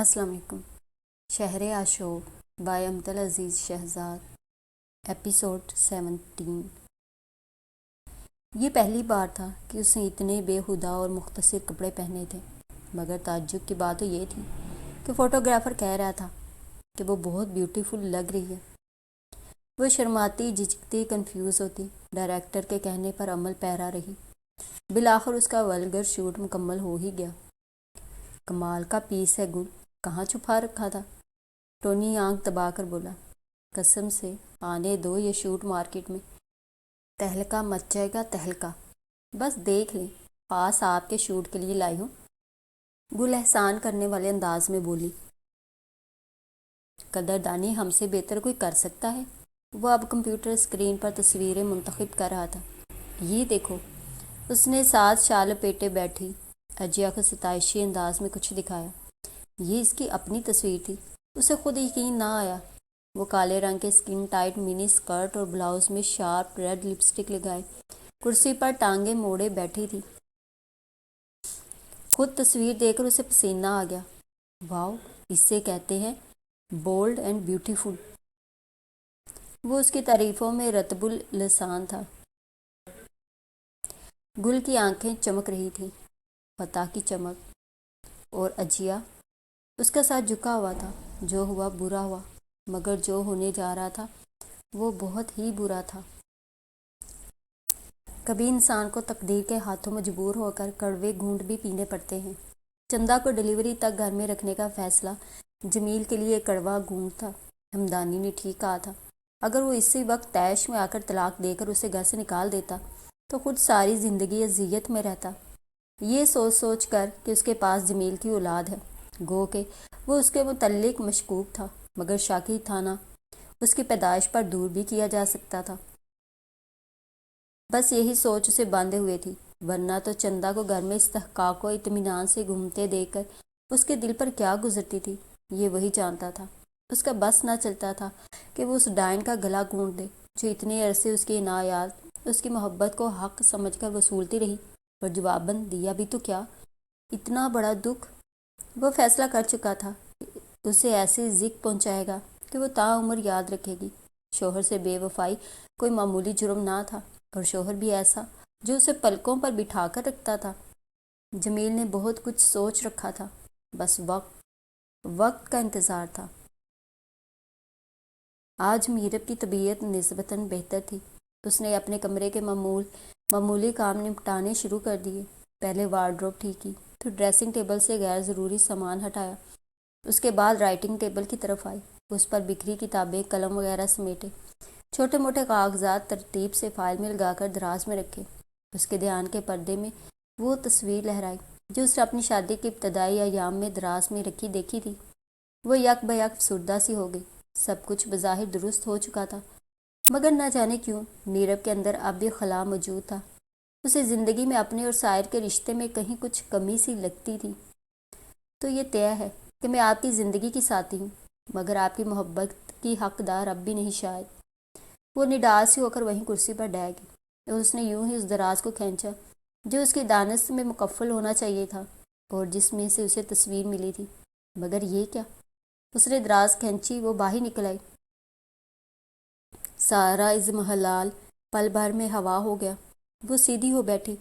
السلام علیکم۔ شہر عاشور بائی امطل عزیز شہزاد ایپیسوڈ 17۔ یہ پہلی بار تھا کہ اس نے اتنے بے ہدا اور مختصر کپڑے پہنے تھے، مگر تعجب کی بات تو یہ تھی کہ فوٹوگرافر کہہ رہا تھا کہ وہ بہت بیوٹیفل لگ رہی ہے۔ وہ شرماتی، جھجکتی، کنفیوز ہوتی، ڈائریکٹر کے کہنے پر عمل پیرا رہی۔ بالآخر اس کا ولگر شوٹ مکمل ہو ہی گیا۔ کمال کا پیس ہے گل، کہاں چھپا رکھا تھا؟ ٹونی آنکھ دبا کر بولا، قسم سے آنے دو یہ شوٹ مارکیٹ میں تہلکہ مچ جائے گا، تہلکہ۔ بس دیکھ لیں، خاص آپ کے شوٹ کے لیے لائی ہوں، گل احسان کرنے والے انداز میں بولی۔ قدردانی ہم سے بہتر کوئی کر سکتا ہے؟ وہ اب کمپیوٹر اسکرین پر تصویریں منتخب کر رہا تھا۔ یہ دیکھو، اس نے ساتھ شال لپیٹے بیٹھی اجیا کو ستائشی انداز میں کچھ دکھایا۔ یہ اس کی اپنی تصویر تھی۔ اسے خود یقین نہ آیا۔ وہ کالے رنگ کے اسکن ٹائٹ منی اسکرٹ اور بلاؤز میں شارپ ریڈ لپسٹک لگائے کرسی پر ٹانگیں موڑے بیٹھی تھی۔ خود تصویر دیکھ کر اسے پسینہ آ گیا۔ واؤ، اسے کہتے ہیں بولڈ اینڈ بیوٹیفل۔ وہ اس کی تعریفوں میں رطب اللسان تھا۔ گل کی آنکھیں چمک رہی تھیں، فتح کی چمک، اور اجیا اس کا ساتھ جھکا ہوا تھا۔ جو ہوا برا ہوا، مگر جو ہونے جا رہا تھا وہ بہت ہی برا تھا۔ کبھی انسان کو تقدیر کے ہاتھوں مجبور ہو کر کڑوے گھونٹ بھی پینے پڑتے ہیں۔ چندا کو ڈلیوری تک گھر میں رکھنے کا فیصلہ جمیل کے لیے ایک کڑوا گھونٹ تھا۔ ہمدانی نے ٹھیک کہا تھا، اگر وہ اسی وقت طیش میں آ کر طلاق دے کر اسے گھر سے نکال دیتا تو خود ساری زندگی اذیت میں رہتا۔ یہ سوچ سوچ کر کہ اس کے پاس جمیل کی اولاد ہے، گو کہ وہ اس کے متعلق مشکوک تھا، مگر شاکی تھا نہ، اس کی پیدائش پر دور بھی کیا جا سکتا تھا۔ بس یہی سوچ اسے باندھے ہوئے تھی، ورنہ تو چندا کو گھر میں استحقاق و اطمینان سے گھومتے دیکھ کر اس کے دل پر کیا گزرتی تھی، یہ وہی جانتا تھا۔ اس کا بس نہ چلتا تھا کہ وہ اس ڈائن کا گلا گھونٹ دے جو اتنے عرصے اس کی عنایات، اس کی محبت کو حق سمجھ کر وصولتی رہی، اور جواباً دیا بھی تو کیا؟ اتنا بڑا دکھ۔ وہ فیصلہ کر چکا تھا کہ اسے ایسی زک پہنچائے گا کہ وہ تا عمر یاد رکھے گی۔ شوہر سے بے وفائی کوئی معمولی جرم نہ تھا، اور شوہر بھی ایسا جو اسے پلکوں پر بٹھا کر رکھتا تھا۔ جمیل نے بہت کچھ سوچ رکھا تھا، بس وقت کا انتظار تھا۔ آج میرب کی طبیعت نسبتاً بہتر تھی۔ اس نے اپنے کمرے کے معمولی کام نمٹانے شروع کر دیے۔ پہلے وارڈروب ٹھیک کی، پھر ڈریسنگ ٹیبل سے غیر ضروری سامان ہٹایا۔ اس کے بعد رائٹنگ ٹیبل کی طرف آئی، اس پر بکھری کتابیں، قلم وغیرہ سمیٹے، چھوٹے موٹے کاغذات ترتیب سے فائل میں لگا کر دراز میں رکھے۔ اس کے دھیان کے پردے میں وہ تصویر لہرائی جو اس نے اپنی شادی کے ابتدائی ایام میں دراز میں رکھی دیکھی تھی۔ وہ یک بہ یک افسردہ سی ہو گئی۔ سب کچھ بظاہر درست ہو چکا تھا، مگر نہ جانے کیوں میرب کے اندر اب بھی خلا موجود تھا۔ اسے زندگی میں اپنے اور سائر کے رشتے میں کہیں کچھ کمی سی لگتی تھی۔ تو یہ طے ہے کہ میں آپ کی زندگی کی ساتھی ہوں، مگر آپ کی محبت کی حقدار اب بھی نہیں شاید۔ وہ نڈال سی ہو کر وہیں کرسی پر ڈہ گئی، اور اس نے یوں ہی اس دراز کو کھینچا جو اس کی دانست میں مکفل ہونا چاہیے تھا اور جس میں سے اسے تصویر ملی تھی۔ مگر یہ کیا؟ اس نے دراز کھینچی، وہ باہر نکل آئی۔ سارا اضمحلال پل بھر میں ہوا ہو گیا۔ وہ سیدھی ہو بیٹھی۔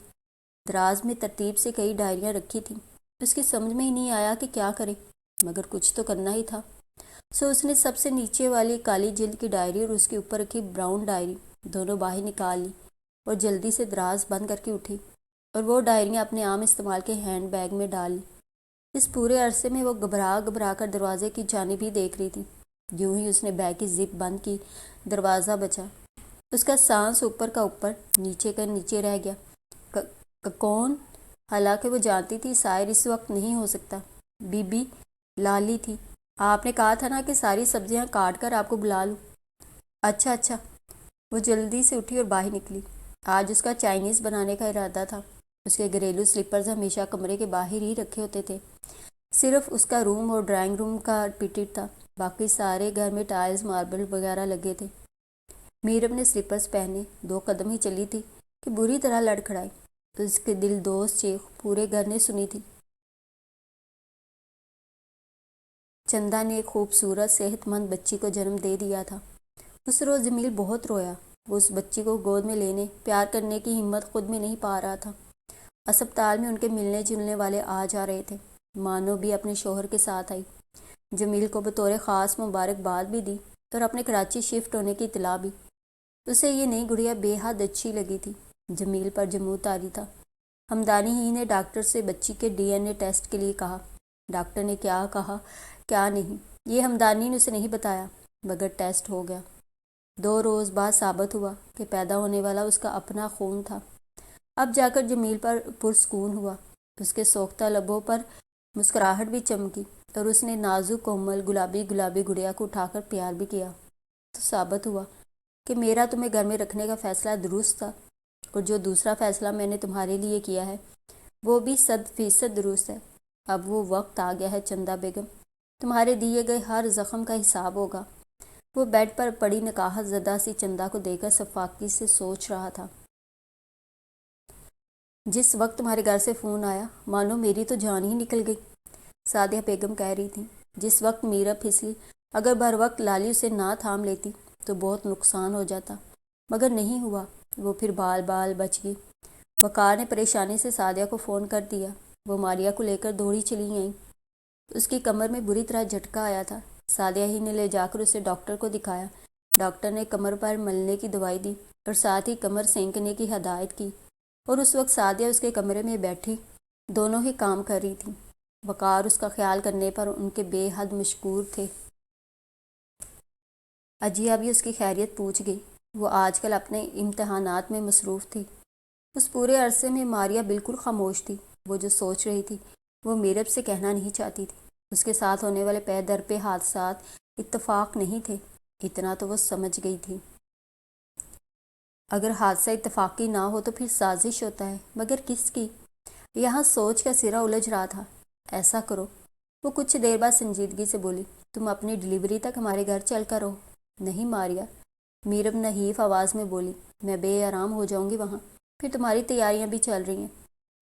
دراز میں ترتیب سے کئی ڈائریاں رکھی تھیں۔ اس کی سمجھ میں ہی نہیں آیا کہ کیا کرے، مگر کچھ تو کرنا ہی تھا۔ اس نے سب سے نیچے والی کالی جلد کی ڈائری اور اس کے اوپر رکھی براؤن ڈائری دونوں باہر نکال لی اور جلدی سے دراز بند کر کے اٹھی، اور وہ ڈائریاں اپنے عام استعمال کے ہینڈ بیگ میں ڈال لی۔ اس پورے عرصے میں وہ گھبرا کر دروازے کی جانب ہی دیکھ رہی تھی۔ یوں ہی اس نے بیگ کی زپ بند کی، دروازہ بچا۔ اس کا سانس اوپر کا اوپر، نیچے کا نیچے رہ گیا۔ کون؟ حالانکہ وہ جانتی تھی سائر اس وقت نہیں ہو سکتا۔ بی بی لالی تھی۔ آپ نے کہا تھا نا کہ ساری سبزیاں کاٹ کر آپ کو بلا لوں۔ اچھا۔ وہ جلدی سے اٹھی اور باہر نکلی۔ آج اس کا چائنیز بنانے کا ارادہ تھا۔ اس کے گھریلو سلیپرز ہمیشہ کمرے کے باہر ہی رکھے ہوتے تھے۔ صرف اس کا روم اور ڈرائنگ روم کا پیٹڈ تھا، باقی سارے گھر میں ٹائلز، ماربل وغیرہ لگے تھے۔ میرب نے سلیپرز پہنے 2 قدم ہی چلی تھی کہ بری طرح لڑکھڑائی۔ اس کے دل دوز چیخ پورے گھر نے سنی تھی۔ چندہ نے ایک خوبصورت صحت مند بچی کو جنم دے دیا تھا۔ اس روز جمیل بہت رویا۔ وہ اس بچی کو گود میں لینے، پیار کرنے کی ہمت خود میں نہیں پا رہا تھا۔ اسپتال میں ان کے ملنے جلنے والے آ جا رہے تھے۔ مانو بھی اپنے شوہر کے ساتھ آئی، جمیل کو بطور خاص مبارکباد بھی دی اور اپنے کراچی شفٹ ہونے کی اطلاع بھی۔ اسے یہ نئی گڑیا بے حد اچھی لگی تھی۔ جمیل پر جموں طاری تھا۔ ہمدانی ہی نے ڈاکٹر سے بچی کے DNA ٹیسٹ کے لیے کہا۔ ڈاکٹر نے کیا کہا کیا نہیں یہ ہمدانی نے اسے نہیں بتایا، مگر ٹیسٹ ہو گیا۔ 2 روز بعد ثابت ہوا کہ پیدا ہونے والا اس کا اپنا خون تھا۔ اب جا کر جمیل پر پرسکون ہوا۔ اس کے سوختہ لبوں پر مسکراہٹ بھی چمکی اور اس نے نازک کومل گلابی گڑیا کو اٹھا کر پیار بھی کیا۔ تو ثابت ہوا کہ میرا تمہیں گھر میں رکھنے کا فیصلہ درست تھا، اور جو دوسرا فیصلہ میں نے تمہارے لیے کیا ہے وہ بھی 100% درست ہے۔ اب وہ وقت آ گیا ہے چندہ بیگم، تمہارے دیے گئے ہر زخم کا حساب ہوگا۔ وہ بیڈ پر پڑی نکاحت زدہ سی چندہ کو دیکھ کر صفاقی سے سوچ رہا تھا۔ جس وقت تمہارے گھر سے فون آیا مانو میری تو جان ہی نکل گئی، سعدیہ بیگم کہہ رہی تھی۔ جس وقت میرا پھسلی، اگر بر وقت لالی اسے نہ تھام لیتی تو بہت نقصان ہو جاتا، مگر نہیں ہوا، وہ پھر بال بال بچ گئی۔ وقار نے پریشانی سے سعدیہ کو فون کر دیا۔ وہ ماریا کو لے کر دوڑی چلی آئیں۔ اس کی کمر میں بری طرح جھٹکا آیا تھا۔ سعدیہ ہی نے لے جا کر اسے ڈاکٹر کو دکھایا۔ ڈاکٹر نے کمر پر ملنے کی دوائی دی اور ساتھ ہی کمر سینکنے کی ہدایت کی، اور اس وقت سعدیہ اس کے کمرے میں بیٹھی دونوں ہی کام کر رہی تھیں۔ وقار اس کا خیال کرنے پر ان کے بے حد مشکور تھے۔ اجیا بھی اس کی خیریت پوچھ گئی۔ وہ آج کل اپنے امتحانات میں مصروف تھی۔ اس پورے عرصے میں ماریا بالکل خاموش تھی۔ وہ جو سوچ رہی تھی وہ میرب سے کہنا نہیں چاہتی تھی۔ اس کے ساتھ ہونے والے پے در پہ حادثات اتفاق نہیں تھے، اتنا تو وہ سمجھ گئی تھی۔ اگر حادثہ اتفاقی نہ ہو تو پھر سازش ہوتا ہے، مگر کس کی؟ یہاں سوچ کا سرا الجھ رہا تھا۔ ایسا کرو، وہ کچھ دیر بعد سنجیدگی سے بولی، تم اپنی ڈلیوری تک ہمارے گھر چل کر رہو۔ نہیں ماریا، میرب نحیف آواز میں بولی، میں بے آرام ہو جاؤں گی وہاں، پھر تمہاری تیاریاں بھی چل رہی ہیں،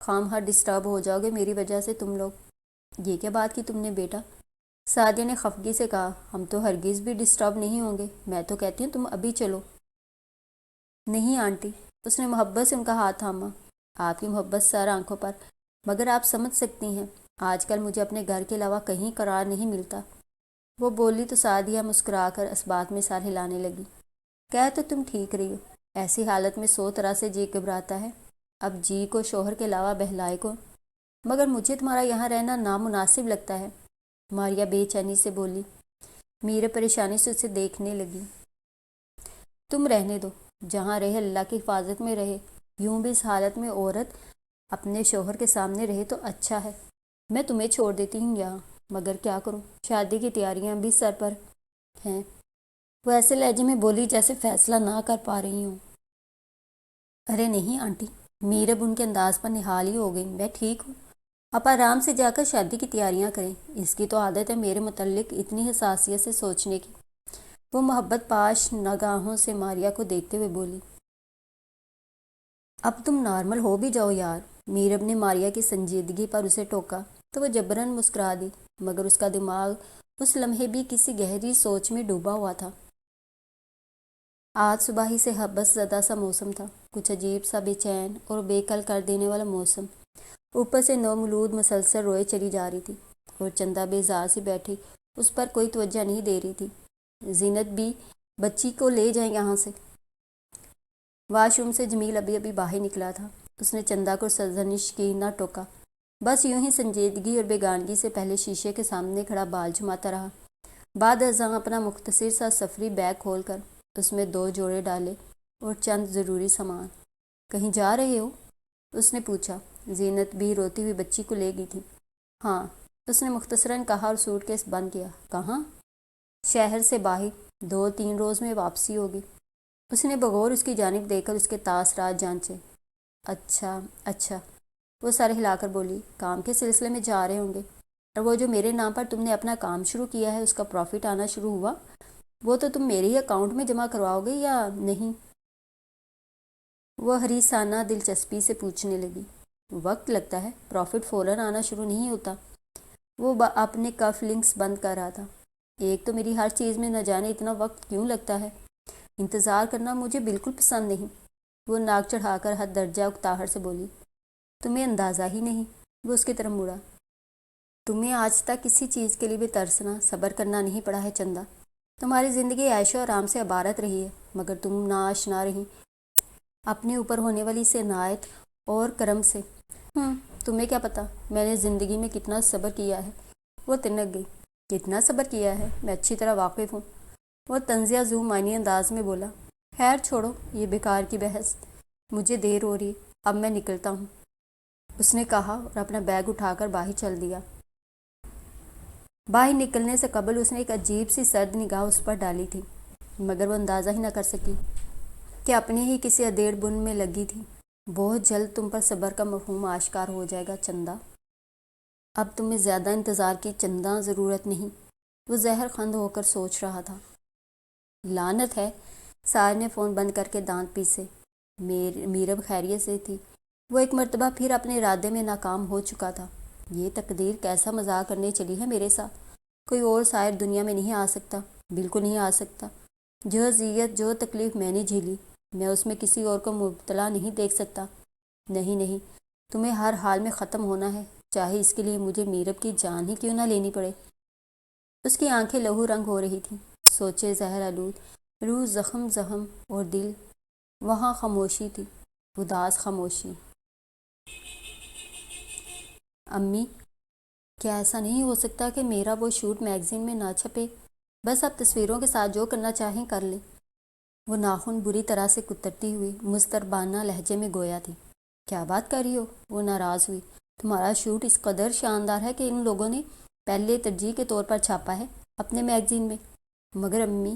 خواہ ڈسٹرب ہو جاؤ گے میری وجہ سے تم لوگ۔ یہ کیا بات کی تم نے بیٹا؟ سعدیہ نے خفگی سے کہا، ہم تو ہرگز بھی ڈسٹرب نہیں ہوں گے، میں تو کہتی ہوں تم ابھی چلو۔ نہیں آنٹی، اس نے محبت سے ان کا ہاتھ تھاما۔ آپ کی محبت سر آنکھوں پر، مگر آپ سمجھ سکتی ہیں آج کل مجھے اپنے گھر کے علاوہ کہیں قرار نہیں ملتا۔ وہ بولی تو سعدیہ مسکرا کر اس بات میں سر ہلانے لگی۔ کہہ تو تم ٹھیک رہی ہو، ایسی حالت میں 100 طرح سے جی گھبراتا ہے، اب جی کو شوہر کے علاوہ بہلائے کو، مگر مجھے تمہارا یہاں رہنا نامناسب لگتا ہے، ماریا بے چینی سے بولی۔ میرا پریشانی سے اسے دیکھنے لگی۔ تم رہنے دو، جہاں رہے اللہ کی حفاظت میں رہے، یوں بھی اس حالت میں عورت اپنے شوہر کے سامنے رہے تو اچھا ہے۔ میں تمہیں چھوڑ دیتی ہوں یہاں، مگر کیا کروں، شادی کی تیاریاں بھی سر پر ہیں۔ وہ ایسے لہجے میں بولی جیسے فیصلہ نہ کر پا رہی ہوں۔ ارے نہیں آنٹی، میرب ان کے انداز پر نہال ہی ہو گئی، میں ٹھیک ہوں، آپ آرام سے جا کر شادی کی تیاریاں کریں، اس کی تو عادت ہے میرے متعلق اتنی حساسیت سے سوچنے کی۔ وہ محبت پاش نگاہوں سے ماریا کو دیکھتے ہوئے بولی، اب تم نارمل ہو بھی جاؤ یار۔ میرب نے ماریا کی سنجیدگی پر اسے ٹوکا تو وہ جبراً مسکرا دی، مگر اس کا دماغ اس لمحے بھی کسی گہری سوچ میں ڈوبا ہوا تھا۔ آج صبح ہی سے حبس زدہ سا موسم تھا، کچھ عجیب سا بے چین اور بے کل کر دینے والا موسم۔ اوپر سے نومولود مسلسل روئے چلی جا رہی تھی، اور چندہ بیزار سی بیٹھی اس پر کوئی توجہ نہیں دے رہی تھی۔ زینت بھی بچی کو لے جائیں یہاں سے۔ واش روم سے جمیل ابھی باہر نکلا تھا۔ اس نے چندہ کو سرزنش کی، نہ ٹوکا، بس یوں ہی سنجیدگی اور بیگانگی سے پہلے شیشے کے سامنے کھڑا بال جھماتا رہا۔ بعد ازاں اپنا مختصر سا سفری بیگ کھول کر اس میں 2 جوڑے ڈالے اور چند ضروری سامان۔ کہیں جا رہے ہو؟ اس نے پوچھا۔ زینت بھی روتی ہوئی بچی کو لے گئی تھی۔ ہاں، اس نے مختصراً کہا اور سوٹ کیس بند کیا۔ کہاں؟ شہر سے باہر، 2-3 روز میں واپسی ہوگی۔ اس نے بغور اس کی جانب دیکھ کر اس کے تاثرات جانچے۔ اچھا، وہ سر ہلا کر بولی، کام کے سلسلے میں جا رہے ہوں گے، اور وہ جو میرے نام پر تم نے اپنا کام شروع کیا ہے اس کا پروفٹ آنا شروع ہوا، وہ تو تم میرے ہی اکاؤنٹ میں جمع کرواؤ گے یا نہیں؟ وہ حریصانہ دلچسپی سے پوچھنے لگی۔ وقت لگتا ہے، پروفٹ فوراً آنا شروع نہیں ہوتا۔ وہ اپنے کف لنکس بند کر رہا تھا۔ ایک تو میری ہر چیز میں نہ جانے اتنا وقت کیوں لگتا ہے، انتظار کرنا مجھے بالکل پسند نہیں۔ وہ ناک چڑھا کر حد درجہ اکتاہٹ سے بولی۔ تمہیں اندازہ ہی نہیں۔ وہ اس کی طرف مڑا۔ تمہیں آج تک کسی چیز کے لیے بھی ترسنا صبر کرنا نہیں پڑا ہے چندا۔ تمہاری زندگی عیش و آرام سے عبارت رہی ہے، مگر تم ناآشنا رہی اپنے اوپر ہونے والی اس عنایت اور کرم سے۔ تمہیں کیا پتا میں نے زندگی میں کتنا صبر کیا ہے۔ وہ تنک گئی۔ کتنا صبر کیا ہے میں اچھی طرح واقف ہوں، وہ طنزیہ ذو معنی انداز میں بولا۔ خیر چھوڑو یہ بیکار کی بحث، مجھے دیر ہو رہی ہے، اب میں نکلتا ہوں، اس نے کہا اور اپنا بیگ اٹھا کر باہر چل دیا۔ باہر نکلنے سے قبل اس نے ایک عجیب سی سرد نگاہ اس پر ڈالی تھی، مگر وہ اندازہ ہی نہ کر سکی کہ اپنے ہی کسی ادھیڑ بن میں لگی تھی۔ بہت جلد تم پر صبر کا مفہوم آشکار ہو جائے گا چندا۔ اب تمہیں زیادہ انتظار کی چنداں ضرورت نہیں، وہ زہر خند ہو کر سوچ رہا تھا۔ لعنت ہے، سار نے فون بند کر کے دانت پیسے۔ میرب خیریت سے تھی؟ وہ ایک مرتبہ پھر اپنے ارادے میں ناکام ہو چکا تھا۔ یہ تقدیر کیسا مذاق کرنے چلی ہے میرے ساتھ۔ کوئی اور شاعر دنیا میں نہیں آ سکتا، بالکل نہیں آ سکتا۔ جو اذیت جو تکلیف میں نے جھیلی، میں اس میں کسی اور کو مبتلا نہیں دیکھ سکتا۔ نہیں نہیں، تمہیں ہر حال میں ختم ہونا ہے، چاہے اس کے لیے مجھے میرب کی جان ہی کیوں نہ لینی پڑے۔ اس کی آنکھیں لہو رنگ ہو رہی تھیں، سوچے زہر آلود، روح زخم اور دل۔ وہاں خاموشی تھی، اداس خاموشی۔ امی، کیا ایسا نہیں ہو سکتا کہ میرا وہ شوٹ میگزین میں نہ چھپے؟ بس اب تصویروں کے ساتھ جو کرنا چاہیں کر لیں۔ وہ ناخن بری طرح سے کترتی ہوئی مضطربانہ لہجے میں گویا تھی۔ کیا بات کر رہی ہو؟ وہ ناراض ہوئی۔ تمہارا شوٹ اس قدر شاندار ہے کہ ان لوگوں نے پہلے ترجیح کے طور پر چھاپا ہے اپنے میگزین میں۔ مگر امی،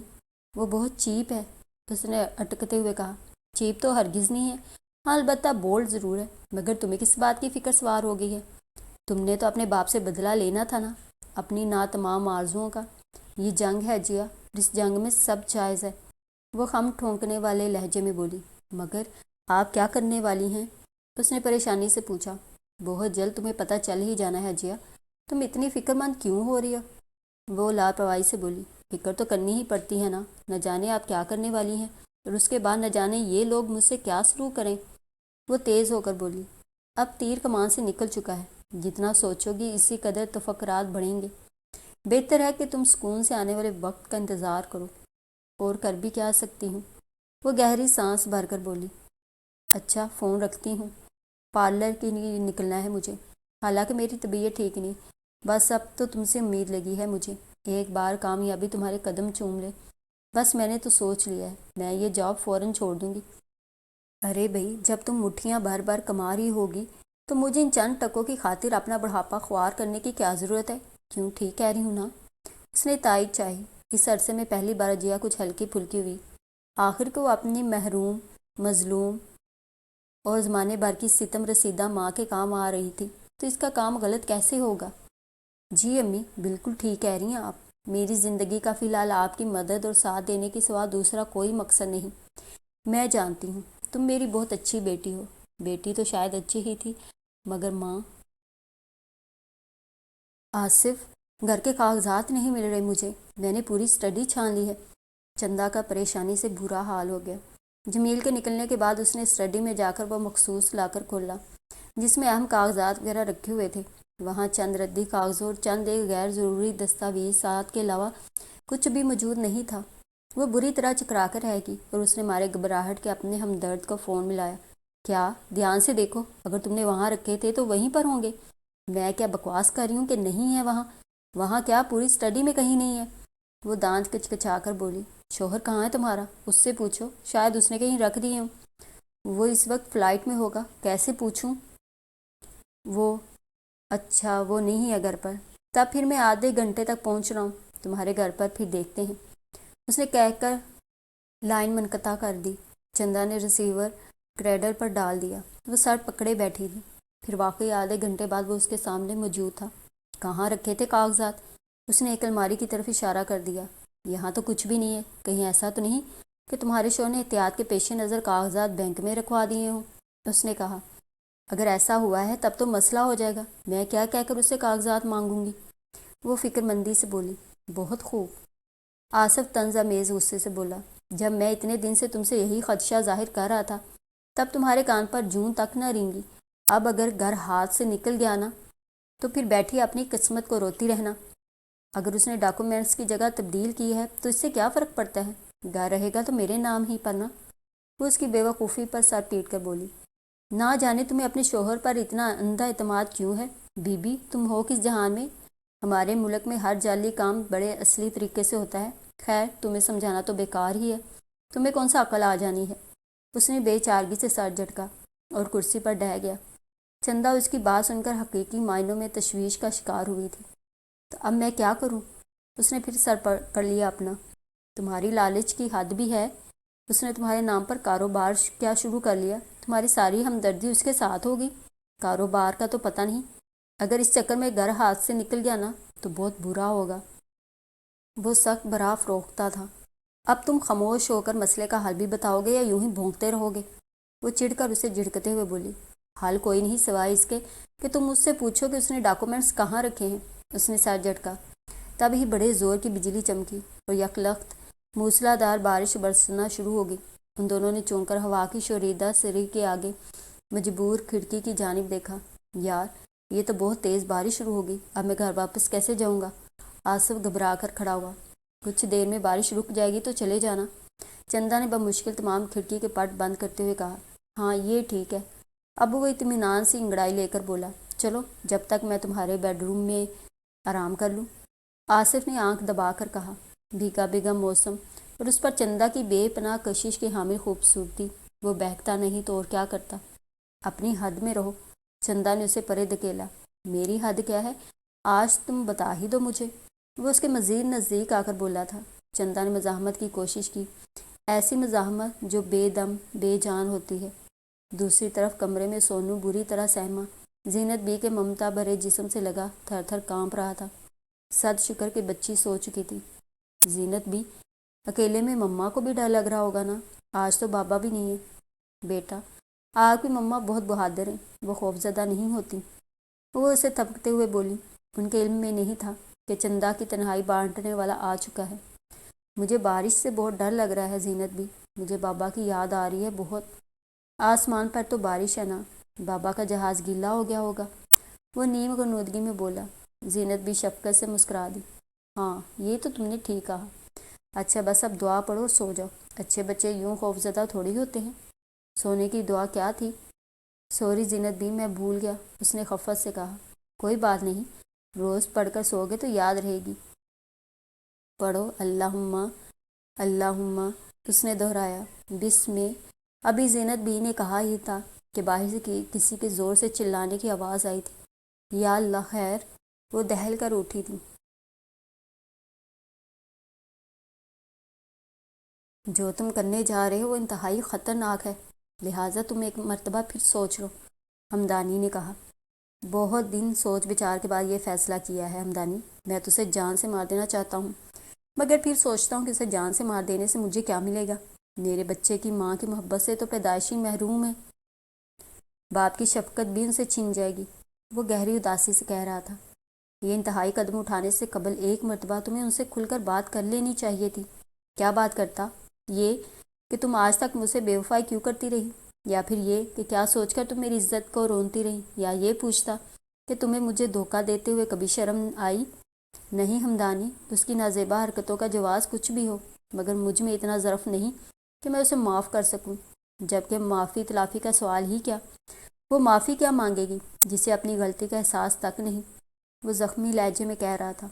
وہ بہت چیپ ہے، اس نے اٹکتے ہوئے کہا۔ چیپ تو ہرگز نہیں ہے، ہاں البتہ بولڈ ضرور ہے۔ مگر تمہیں کس بات کی فکر سوار ہو گئی ہے؟ تم نے تو اپنے باپ سے بدلہ لینا تھا نا، اپنی ناتمام آرزوؤں کا۔ یہ جنگ ہے جیا، اس جنگ میں سب جائز ہے، وہ خم ٹھونکنے والے لہجے میں بولی۔ مگر آپ کیا کرنے والی ہیں؟ اس نے پریشانی سے پوچھا۔ بہت جلد تمہیں پتہ چل ہی جانا ہے جیا، تم اتنی فکر مند کیوں ہو رہی ہو؟ وہ لاپرواہی سے بولی۔ فکر تو کرنی ہی پڑتی ہے نا، نہ جانے آپ کیا کرنے والی ہیں، اور اس کے بعد نہ جانے یہ لوگ مجھ سے کیا سلوک کریں۔ وہ تیز ہو کر بولی۔ اب تیر کمان سے نکل چکا ہے، جتنا سوچو گی اسی قدر تفکرات بڑھیں گے۔ بہتر ہے کہ تم سکون سے آنے والے وقت کا انتظار کرو، اور کر بھی کیا سکتی ہوں؟ وہ گہری سانس بھر کر بولی۔ اچھا فون رکھتی ہوں، پارلر کی نکلنا ہے مجھے، حالانکہ میری طبیعت ٹھیک نہیں، بس اب تو تم سے امید لگی ہے مجھے، ایک بار کامیابی تمہارے قدم چوم لے۔ بس میں نے تو سوچ لیا ہے، میں یہ جاب فوراً چھوڑ دوں گی۔ ارے بھائی، جب تم مٹھیاں بھر بھر کما رہی ہوگی تو مجھے ان چند ٹکوں کی خاطر اپنا بڑھاپا خوار کرنے کی کیا ضرورت ہے؟ کیوں، ٹھیک کہہ رہی ہوں نا؟ اس نے تائید چاہی۔ اس عرصے میں پہلی بار جیا کچھ ہلکی پھلکی ہوئی۔ آخر کو وہ اپنی محروم، مظلوم اور زمانے بھر کی ستم رسیدہ ماں کے کام آ رہی تھی، تو اس کا کام غلط کیسے ہوگا؟ جی امی، بالکل ٹھیک کہہ رہی ہیں آپ۔ میری زندگی کا فی الحال آپ کی مدد اور ساتھ دینے کے سوا دوسرا کوئی مقصد نہیں۔ میں جانتی ہوں تم میری بہت اچھی بیٹی ہو، بیٹی تو شاید اچھی ہی تھی، مگر ماں۔ آصف، گھر کے کاغذات نہیں مل رہے مجھے، میں نے پوری اسٹڈی چھان لی ہے۔ چندا کا پریشانی سے برا حال ہو گیا۔ جمیل کے نکلنے کے بعد اس نے اسٹڈی میں جا کر وہ مخصوص لا کر کھولا جس میں اہم کاغذات وغیرہ رکھے ہوئے تھے۔ وہاں چند ردی کاغذوں اور چند ایک غیر ضروری دستاویزات کے علاوہ کچھ بھی موجود نہیں تھا۔ وہ بری طرح چکرا کر رہ گئی اور اس نے مارے گھبراہٹ کے اپنے ہمدرد کو فون ملایا۔ کیا؟ دھیان سے دیکھو، اگر تم نے وہاں رکھے تھے تو وہیں پر ہوں گے۔ میں کیا بکواس کر رہی ہوں کہ نہیں ہے وہاں؟ وہاں کیا پوری اسٹڈی میں کہیں نہیں ہے؟ وہ دانت کچکچا کر بولی۔ شوہر کہاں ہے تمہارا؟ اس سے پوچھو، شاید اس نے کہیں رکھ دیے ہوں۔ وہ اس وقت فلائٹ میں ہوگا، کیسے پوچھوں؟ وہ اچھا، وہ نہیں ہے گھر پر، تب پھر میں آدھے گھنٹے تک پہنچ رہا ہوں، تمہارے گھر پر پھر دیکھتے ہیں، اس نے کہہ کر لائن منقطع کر دی۔ چندا نے ریسیور کریڈل پر ڈال دیا۔ وہ سر پکڑے بیٹھی تھی، پھر واقعی آدھے گھنٹے بعد وہ اس کے سامنے موجود تھا۔ کہاں رکھے تھے کاغذات؟ اس نے ایک الماری کی طرف اشارہ کر دیا۔ یہاں تو کچھ بھی نہیں ہے، کہیں ایسا تو نہیں کہ تمہارے شوہر نے احتیاط کے پیش نظر کاغذات بینک میں رکھوا دیے ہوں؟ اس نے کہا۔ اگر ایسا ہوا ہے تب تو مسئلہ ہو جائے گا، میں کیا کہہ کر اس سے کاغذات مانگوں گی؟ وہ فکر مندی سے بولی۔ بہت خوب۔ آصف طنز آمیز غصے سے بولا۔ جب میں اتنے دن سے تم سے یہی خدشہ ظاہر کر رہا تھا تب تمہارے کان پر جون تک نہ رینگی۔ اب اگر گھر ہاتھ سے نکل گیا نا تو پھر بیٹھی اپنی قسمت کو روتی رہنا۔ اگر اس نے ڈاکومنٹس کی جگہ تبدیل کی ہے تو اس سے کیا فرق پڑتا ہے؟ گھر رہے گا تو میرے نام ہی پر نا۔ وہ اس کی بے وقوفی پر سر پیٹ کر بولی۔ نہ جانے تمہیں اپنے شوہر پر اتنا اندھا اعتماد کیوں ہے؟ بی بی تم ہو کس جہان میں؟ ہمارے ملک میں ہر جعلی کام بڑے اصلی طریقے سے ہوتا ہے۔ خیر تمہیں سمجھانا تو بیکار ہی ہے، تمہیں کون سا عقل آ جانی ہے؟ اس نے بے چارگی سے سر جھٹکا اور کرسی پر ڈہ گیا۔ چندہ اس کی بات سن کر حقیقی معنوں میں تشویش کا شکار ہوئی تھی۔ تو اب میں کیا کروں؟ اس نے پھر سر پکڑ لیا اپنا۔ تمہاری لالچ کی حد بھی ہے۔ اس نے تمہارے نام پر کاروبار کیا شروع کر لیا؟ تمہاری ساری ہمدردی اس کے ساتھ ہوگی۔ کاروبار کا تو پتہ نہیں، اگر اس چکر میں گھر ہاتھ سے نکل گیا نا تو بہت برا ہوگا۔ وہ سخت برا فروختہ تھا۔ اب تم خاموش ہو کر مسئلے کا حل بھی بتاؤ گے یا یوں ہی بھونکتے رہو گے؟ وہ چڑھ کر اسے جھڑکتے ہوئے بولی۔ حل کوئی نہیں سوائے اس کے کہ تم مجھ سے پوچھو کہ اس نے ڈاکومنٹس کہاں رکھے ہیں۔ اس نے سر جھٹکا۔ تب ہی بڑے زور کی بجلی چمکی اور یکلخت موسلا دھار بارش برسنا شروع ہو گئی۔ ان دونوں نے چونک کر ہوا کی شوریدہ سری کے آگے مجبور کھڑکی کی جانب دیکھا۔ یار یہ تو بہت تیز بارش شروع ہوگی، اب میں گھر واپس کیسے جاؤں گا؟ آصف گھبرا کر کھڑا ہوا۔ کچھ دیر میں بارش رک جائے گی تو چلے جانا۔ چندہ نے بمشکل تمام کھڑکی کے پٹ بند کرتے ہوئے کہا۔ ہاں یہ ٹھیک ہے۔ اب وہ اطمینان سے انگڑائی لے کر بولا۔ چلو جب تک میں تمہارے بیڈ روم میں آرام کر لوں۔ آصف نے آنکھ دبا کر کہا۔ بھیگا بھیگا موسم اور اس پر چندہ کی بے پناہ کشش کی حامل خوبصورتی، وہ بہکتا نہیں تو اور کیا کرتا؟ اپنی حد میں رہو۔ چندہ نے اسے پرے دھکیلا۔ میری حد کیا ہے؟ آج تم بتا ہی دو مجھے۔ وہ اس کے مزید نزدیک آ کر بولا تھا۔ چندہ نے مزاحمت کی کوشش کی، ایسی مزاحمت جو بے دم بے جان ہوتی ہے۔ دوسری طرف کمرے میں سونو بری طرح سہما زینت بی کے ممتا بھرے جسم سے لگا تھر تھر کانپ رہا تھا۔ صد شکر کہ بچی سو چکی تھی۔ زینت بی اکیلے میں مما کو بھی ڈر لگ رہا ہوگا نا؟ آج تو بابا بھی نہیں ہے۔ بیٹا آپ کی مما بہت بہادر ہیں، وہ خوفزدہ نہیں ہوتی۔ وہ اسے تھپکتے ہوئے بولی۔ ان کے علم میں نہیں تھا کہ چندہ کی تنہائی بانٹنے والا آ چکا ہے۔ مجھے بارش سے بہت ڈر لگ رہا ہے زینت بھی، مجھے بابا کی یاد آ رہی ہے بہت۔ آسمان پر تو بارش ہے نا، بابا کا جہاز گیلا ہو گیا ہوگا۔ وہ نیم غنودگی میں بولا۔ زینت بھی شفقت سے مسکرا دی۔ ہاں یہ تو تم نے ٹھیک کہا۔ اچھا بس اب دعا پڑھو اور سو جاؤ، اچھے بچے یوں خوفزدہ تھوڑی ہوتے ہیں۔ سونے کی دعا کیا تھی؟ سوری زینت بھی میں بھول گیا، اس نے خفت سے کہا۔ کوئی بات نہیں، روز پڑھ کر سو گے تو یاد رہے گی۔ پڑھو اللہم اللہم، اس نے دہرایا۔ بسم۔ ابھی زینت بھی نے کہا ہی تھا کہ باہر سے کسی کے زور سے چلانے کی آواز آئی تھی۔ یا اللہ خیر! وہ دہل کر اٹھی تھی۔ جو تم کرنے جا رہے ہو وہ انتہائی خطرناک ہے، لہٰذا تم ایک مرتبہ پھر سوچ لو، ہمدانی نے کہا۔ بہت دن سوچ بچار کے بعد یہ فیصلہ کیا ہے ہمدانی، میں تو اسے جان سے مار دینا چاہتا ہوں، مگر پھر سوچتا ہوں کہ اسے جان سے مار دینے سے مجھے کیا ملے گا؟ میرے بچے کی ماں کی محبت سے تو پیدائشی محروم ہے، باپ کی شفقت بھی ان سے چھن جائے گی۔ وہ گہری اداسی سے کہہ رہا تھا۔ یہ انتہائی قدم اٹھانے سے قبل ایک مرتبہ تمہیں ان سے کھل کر بات کر لینی چاہیے تھی۔ کیا بات کرتا؟ یہ کہ تم آج تک مجھ سے بے وفائی کیوں کرتی رہی، یا پھر یہ کہ کیا سوچ کر تم میری عزت کو رونتی رہی، یا یہ پوچھتا کہ تمہیں مجھے دھوکہ دیتے ہوئے کبھی شرم آئی؟ نہیں ہمدانی، اس کی نازیبا حرکتوں کا جواز کچھ بھی ہو، مگر مجھ میں اتنا ظرف نہیں کہ میں اسے معاف کر سکوں، جبکہ معافی تلافی کا سوال ہی کیا، وہ معافی کیا مانگے گی جسے اپنی غلطی کا احساس تک نہیں؟ وہ زخمی لہجے میں کہہ رہا تھا۔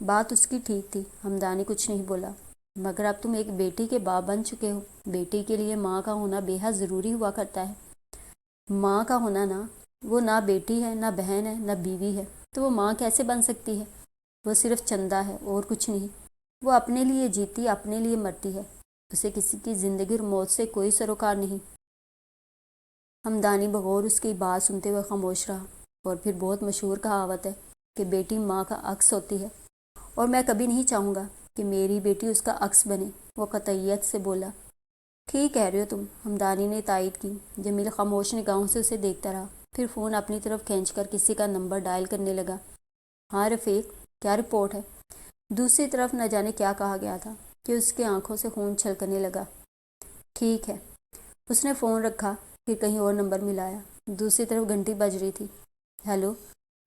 بات اس کی ٹھیک تھی، ہمدانی کچھ نہیں بولا، مگر اب تم ایک بیٹی کے باپ بن چکے ہو، بیٹی کے لیے ماں کا ہونا بے حد ضروری ہوا کرتا ہے۔ ماں کا ہونا نا، وہ نہ بیٹی ہے، نہ بہن ہے، نہ بیوی ہے، تو وہ ماں کیسے بن سکتی ہے؟ وہ صرف چندہ ہے اور کچھ نہیں، وہ اپنے لیے جیتی، اپنے لیے مرتی ہے، اسے کسی کی زندگی اور موت سے کوئی سروکار نہیں۔ ہمدانی بغور اس کی بات سنتے ہوئے خاموش رہا۔ اور پھر بہت مشہور کہاوت ہے کہ بیٹی ماں کا عکس ہوتی ہے، اور میں کبھی نہیں چاہوں گا کہ میری بیٹی اس کا عکس بنے، وہ قطعیت سے بولا۔ ٹھیک کہہ رہے ہو تم، ہمدانی نے تائید کی۔ جمیل خاموش نگاہوں سے اسے دیکھتا رہا، پھر فون اپنی طرف کھینچ کر کسی کا نمبر ڈائل کرنے لگا۔ ہاں رفیق، کیا رپورٹ ہے؟ دوسری طرف نہ جانے کیا کہا گیا تھا کہ اس کی آنکھوں سے خون چھلکنے لگا۔ ٹھیک ہے۔ اس نے فون رکھا، پھر کہیں اور نمبر ملایا۔ دوسری طرف گھنٹی بج رہی تھی۔ ہیلو،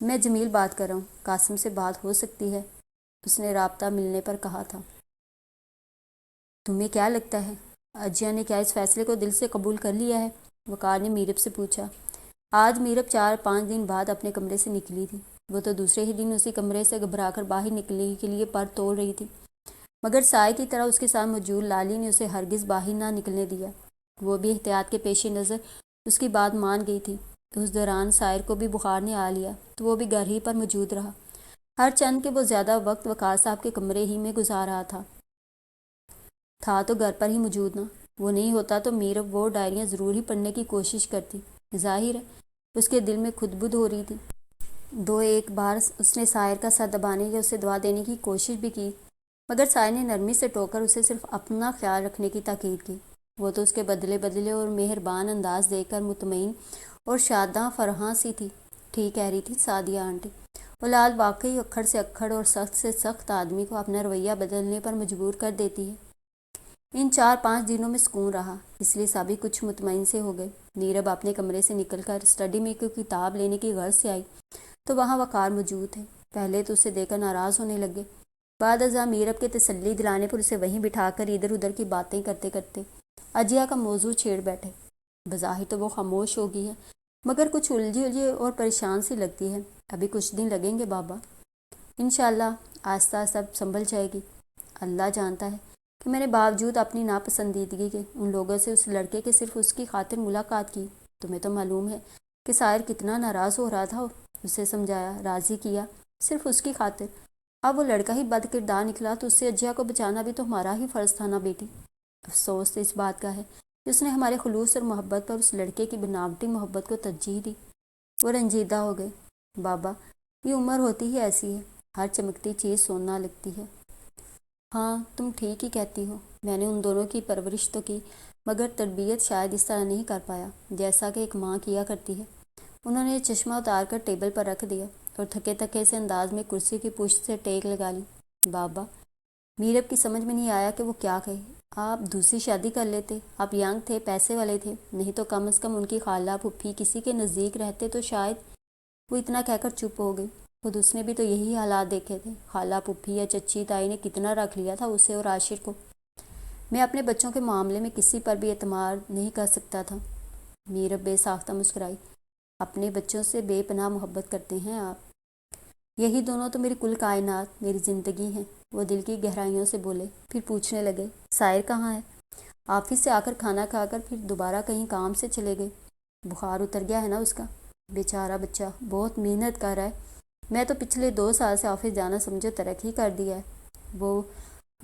میں جمیل بات کر رہا ہوں، قاسم سے بات ہو سکتی ہے؟ اس نے رابطہ ملنے پر کہا تھا۔ تمہیں کیا لگتا ہے اجیا نے کیا اس فیصلے کو دل سے قبول کر لیا ہے؟ وقار نے میرب سے پوچھا۔ آج میرب 4-5 دن بعد اپنے کمرے سے نکلی تھی۔ وہ تو دوسرے ہی دن اسی کمرے سے گھبرا کر باہر نکلنے کے لیے پر توڑ رہی تھی، مگر سائے کی طرح اس کے ساتھ موجود لالی نے اسے ہرگز باہر نہ نکلنے دیا۔ وہ بھی احتیاط کے پیش نظر اس کی بات مان گئی تھی۔ اس دوران سائر کو بھی بخار نے آ لیا تو وہ بھی گھر ہی پر موجود رہا، ہر چند کہ وہ زیادہ وقت وقار صاحب کے کمرے ہی میں گزار رہا تھا تو گھر پر ہی موجود نہ۔ وہ نہیں ہوتا تو میرب وہ ڈائریاں ضرور ہی پڑھنے کی کوشش کرتی۔ ظاہر ہے اس کے دل میں خود بدھ ہو رہی تھی۔ 2-1 بار اس نے سائر کا سر دبانے یا اسے دعا دینے کی کوشش بھی کی، مگر سائر نے نرمی سے ٹوک کر اسے صرف اپنا خیال رکھنے کی تاکید کی۔ وہ تو اس کے بدلے اور مہربان انداز دیکھ کر مطمئن اور شاداں فرحاں سی تھی۔ ٹھیک کہہ رہی تھی سعدیہ آنٹی، اولاد واقعی اکھڑ سے اکھڑ اور سخت سے سخت آدمی کو اپنا رویہ بدلنے پر مجبور کر دیتی ہے۔ ان 4-5 دنوں میں سکون رہا، اس لیے سبھی کچھ مطمئن سے ہو گئے۔ میرب اپنے کمرے سے نکل کر اسٹڈی میں کوئی کتاب لینے کی غرض سے آئی تو وہاں وقار موجود تھے۔ پہلے تو اسے دیکھ کر ناراض ہونے لگے، بعد ازاں میرب کے تسلی دلانے پر اسے وہیں بٹھا کر ادھر ادھر کی باتیں کرتے کرتے اجیا کا موضوع چھیڑ بیٹھے۔ بظاہر تو وہ خاموش ہو گئی ہے، مگر کچھ الجھی اور پریشان سی لگتی ہے۔ ابھی کچھ دن لگیں گے بابا، انشاءاللہ آہستہ آہستہ سنبھل جائے گی۔ اللہ جانتا ہے کہ میں نے باوجود اپنی ناپسندیدگی کے ان لوگوں سے اس لڑکے کے صرف اس کی خاطر ملاقات کی۔ تمہیں تو معلوم ہے کہ سائر کتنا ناراض ہو رہا تھا۔ اسے سمجھایا، راضی کیا، صرف اس کی خاطر۔ اب وہ لڑکا ہی بد کردار نکلا تو اس سے اجیا کو بچانا بھی تو ہمارا ہی فرض تھا نا بیٹی۔ افسوس اس بات کا ہے کہ اس نے ہمارے خلوص اور محبت پر اس لڑکے کی بناوٹی محبت کو ترجیح دی۔ وہ رنجیدہ ہو گئے۔ بابا، یہ عمر ہوتی ہی ایسی ہے، ہر چمکتی چیز سونا لگتی ہے۔ ہاں، تم ٹھیک ہی کہتی ہو۔ میں نے ان دونوں کی پرورش تو کی، مگر تربیت شاید اس طرح نہیں کر پایا جیسا کہ ایک ماں کیا کرتی ہے۔ انہوں نے چشمہ اتار کر ٹیبل پر رکھ دیا اور تھکے تھکے سے انداز میں کرسی کی پشت سے ٹیک لگا لی۔ بابا، میرب کی سمجھ میں نہیں آیا کہ وہ کیا کہے۔ آپ دوسری شادی کر لیتے، آپ ینگ تھے، پیسے والے تھے، نہیں تو کم از کم ان کی خالہ پھپھی کسی کے نزدیک رہتے تو شاید۔ وہ اتنا کہہ کر چپ ہو گئی۔ خود اس نے بھی تو یہی حالات دیکھے تھے، خالہ پھپھی یا چچی تائی نے کتنا رکھ لیا تھا اسے اور عاشر کو۔ میں اپنے بچوں کے معاملے میں کسی پر بھی اعتماد نہیں کر سکتا تھا۔ میرب بے ساختہ مسکرائی۔ اپنے بچوں سے بے پناہ محبت کرتے ہیں آپ۔ یہی دونوں تو میری کل کائنات، میری زندگی ہیں، وہ دل کی گہرائیوں سے بولے۔ پھر پوچھنے لگے، سائر کہاں ہے؟ آفس سے آ کر کھانا کھا کر پھر دوبارہ کہیں کام سے چلے گئے۔ بخار اتر گیا ہے نا اس کا؟ بیچارہ بچہ بہت محنت کر رہا ہے۔ میں تو پچھلے 2 سال سے آفس جانا سمجھو ترک ہی کر دیا ہے، وہ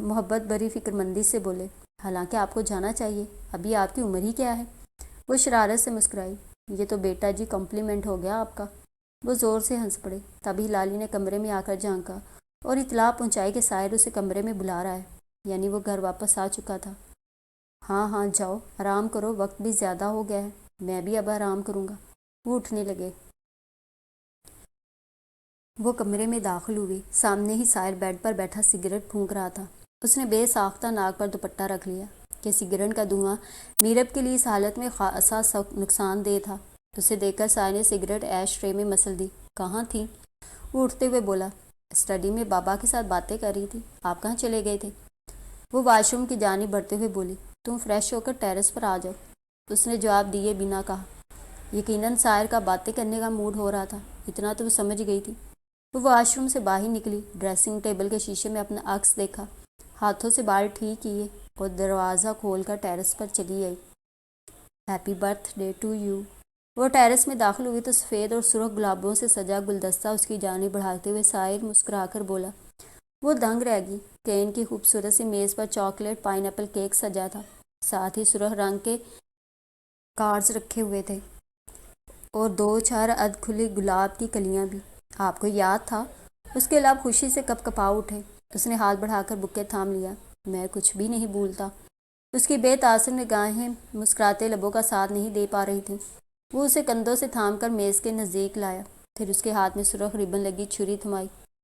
محبت بھری فکر مندی سے بولے۔ حالانکہ آپ کو جانا چاہیے، ابھی آپ کی عمر ہی کیا ہے؟ وہ شرارت سے مسکرائی۔ یہ تو بیٹا جی کمپلیمنٹ ہو گیا آپ کا۔ وہ زور سے ہنس پڑے۔ تبھی لالی نے کمرے میں آ کر جھانکا اور اطلاع پہنچائی کہ سائر اسے کمرے میں بلا رہا ہے، یعنی وہ گھر واپس آ چکا تھا۔ ہاں ہاں جاؤ، آرام کرو، وقت بھی زیادہ ہو گیا ہے۔ میں بھی اب آرام کروں گا۔ وہ اٹھنے لگے۔ وہ کمرے میں داخل ہوئی۔ سامنے ہی سائر بیڈ پر بیٹھا سگریٹ پھونک رہا تھا۔ اس نے بے ساختہ ناک پر دوپٹہ رکھ لیا کہ سگریٹ کا دھواں میرب کے لیے اس حالت میں خاصا نقصان دہ تھا۔ اسے دیکھ کر سائر نے سگریٹ ایش ٹرے میں مسل دی۔ کہاں تھی؟ وہ اٹھتے ہوئے بولا، اسٹڈی میں بابا کے ساتھ باتیں کر رہی تھی۔ آپ کہاں چلے گئے تھے؟ وہ واش روم کی جانب بڑھتے ہوئے بولی، تم فریش ہو کر ٹیرس پر آ جاؤ۔ اس نے جواب دیے بنا کہا۔ یقیناً سائر کا باتیں کرنے کا موڈ ہو رہا تھا، اتنا تو وہ سمجھ گئی تھی۔ وہ واش روم سے باہر نکلی، ڈریسنگ ٹیبل کے شیشے میں اپنا عکس دیکھا، ہاتھوں سے بال ٹھیک کیے اور دروازہ کھول کر ٹیرس پر چلی آئی۔ ہیپی برتھ ڈے ٹو یو۔ وہ ٹیرس میں داخل ہوئی تو سفید اور سرخ گلابوں سے سجا گلدستہ اس کی جانب بڑھاتے ہوئے سائر مسکرا کر بولا۔ وہ دنگ رہ گئی۔ کین کی خوبصورت سی میز پر چاکلیٹ پائن ایپل کیک سجا تھا، ساتھ ہی سرخ رنگ کے کارڈز رکھے ہوئے تھے اور 2-4 ادھ کھلی گلاب کی کلیاں بھی۔ آپ کو یاد تھا؟ اس کے لب خوشی سے کپ کپا اٹھے۔ اس نے ہاتھ بڑھا کر بکے تھام لیا۔ میں کچھ بھی نہیں بھولتا۔ اس کی بے تاثر نگاہیں مسکراتے لبوں کا ساتھ نہیں دے پا رہی تھیں۔ وہ اسے کندھوں سے تھام کر میز کے نزدیک لایا، پھر اس کے ہاتھ میں سرخ ربن لگی چھری تھمائی۔